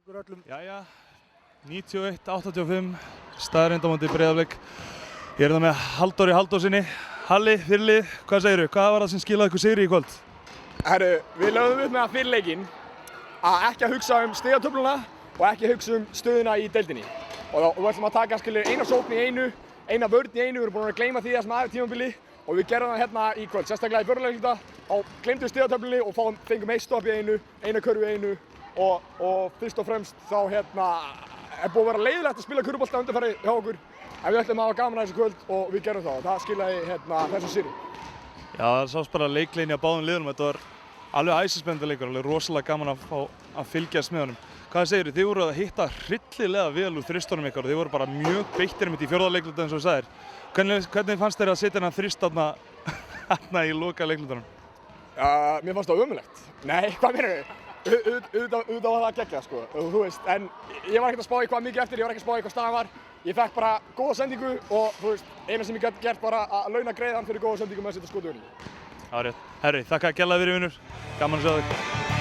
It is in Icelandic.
Jæja, 91-85, staðreynd á móti Breiðablik. Ég það með Halldóri Halldórsinni. Halli, fyrirlið, hvað segirðu? Hvað var það sem skilaði ykkur sigri í kvöld? Herru, við lögðum upp með það fyrir leikinn að ekki að hugsa stigatöfluna og ekki að hugsa stöðuna í deildinni. Og við ætlum að taka eina sókn í einu, eina vörn í einu, við erum búin að gleyma því það sem aðeins tímabili og við gerðum það hérna í kvöld, sérstaklega í fjórðuleikluta og gleymdum stigatöflunni og fengum eitt stopp í einu, eina körfu í einu og fyrst og fremst þá er búið að vera leiðilegt að spila körfubolta undanfarið hjá okkur en við ætlum að hafa gaman að þessu kvöld og við gerum það og það skilaði þessu sigri. Já, það sást bara leikleginni á báðum liðunum. Þetta var alveg æsispennandi leikur, alveg rosalega gaman að fá að fylgjast með honum. Hvað segirðu? Þið voru að hitta hryllilega vel úr þristunum ykkar og þið voru bara mjög beittir í fjórða leikluta eins og þú sagðir. Hvernig fannst þér að setja hennar þrist þarna í loka leiklutanum? Mér fannst það ömurlegt. Nei, hvað meinarðu? Auðvitað var það geggjað sko, þú veist, en ég var ekkert að spá í hvað mikið eftir, ég var ekki að spá í hvað staðan var. Ég fekk bara góða sendingu og þú veist, eina sem ég gæti gert bara að launa greiðan fyrir góða sendingu með að setja skot í örnum. Það var rétt. Herri, þakka kærlega fyrir vinur. Gaman að sjá þig.